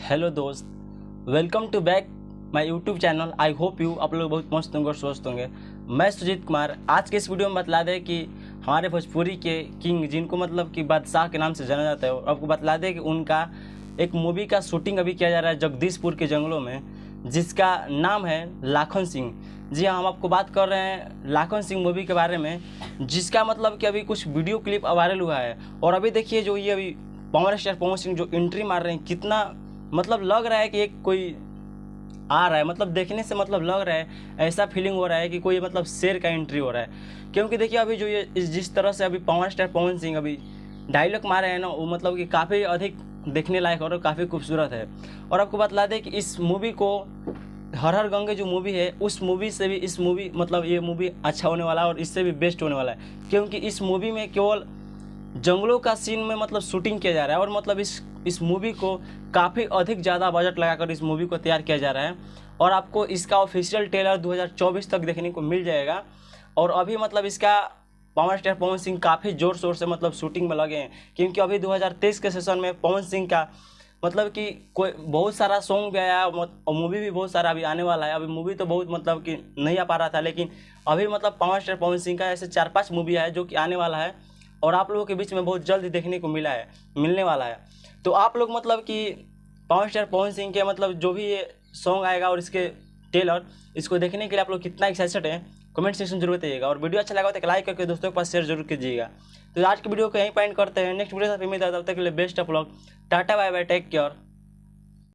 Hello दोस्त, welcome to back my YouTube channel. I hope you आप लोग बहुत मस्त होंगे और स्वस्थ होंगे। मैं सुजीत कुमार आज के इस वीडियो में बतला दें कि हमारे भोजपुरी के किंग, जिनको मतलब कि बादशाह के नाम से जाना जाता है, और आपको बतला दें कि उनका एक मूवी का शूटिंग अभी किया जा रहा है जगदीशपुर के जंगलों में, जिसका नाम है लाखन सिंह। जी हाँ, हम आपको बात कर रहे हैं लाखन सिंह मूवी के बारे में, जिसका मतलब कि अभी कुछ वीडियो क्लिप वायरल हुआ है। और अभी देखिए जो ये अभी पावर स्टार पवन सिंह जो एंट्री मार रहे हैं, कितना मतलब लग रहा है कि एक कोई आ रहा है, मतलब देखने से मतलब लग रहा है, ऐसा फीलिंग हो रहा है कि कोई मतलब शेर का एंट्री हो रहा है। क्योंकि देखिए अभी जो ये जिस तरह से अभी पावर स्टार पवन सिंह अभी डायलॉग मारे हैं ना, वो मतलब कि काफ़ी अधिक देखने लायक और काफ़ी खूबसूरत है। और आपको बतला दें कि इस मूवी को हर हर गंगे जो मूवी है, उस मूवी से भी इस मूवी मतलब ये मूवी अच्छा होने वाला है और इससे भी बेस्ट होने वाला है। क्योंकि इस मूवी में केवल जंगलों का सीन में मतलब शूटिंग किया जा रहा है, और मतलब इस मूवी को काफ़ी अधिक ज़्यादा बजट लगाकर इस मूवी को तैयार किया जा रहा है। और आपको इसका ऑफिशियल ट्रेलर 2024 तक देखने को मिल जाएगा। और अभी मतलब इसका पवन स्टार पवन सिंह काफ़ी ज़ोर शोर से मतलब शूटिंग में लगे हैं, क्योंकि अभी 2023 के सेशन में पवन सिंह का मतलब कि कोई बहुत सारा सॉन्ग भी आया और मूवी भी बहुत सारा अभी आने वाला है। अभी मूवी तो बहुत मतलब कि नहीं आ पा रहा था, लेकिन अभी मतलब पवन स्टार पवन सिंह का ऐसे 4-5 मूवी है जो कि आने वाला है और आप लोगों के बीच में बहुत जल्द देखने को मिलने वाला है। तो आप लोग मतलब कि पवन स्टार पवन सिंह के मतलब जो भी ये सॉन्ग आएगा और इसके ट्रेलर, इसको देखने के लिए आप लोग कितना एक्साइटेड हैं, कमेंट सेक्शन जरूर बताइएगा। और वीडियो अच्छा लगा तो लाइक करके दोस्तों के पास शेयर जरूर कीजिएगा। तो आज की वीडियो को यहीं पॉइंट करते हैं, नेक्स्ट वीडियो से फिर मिलता है, तब तक के लिए best of luck, tata bye bye, take care.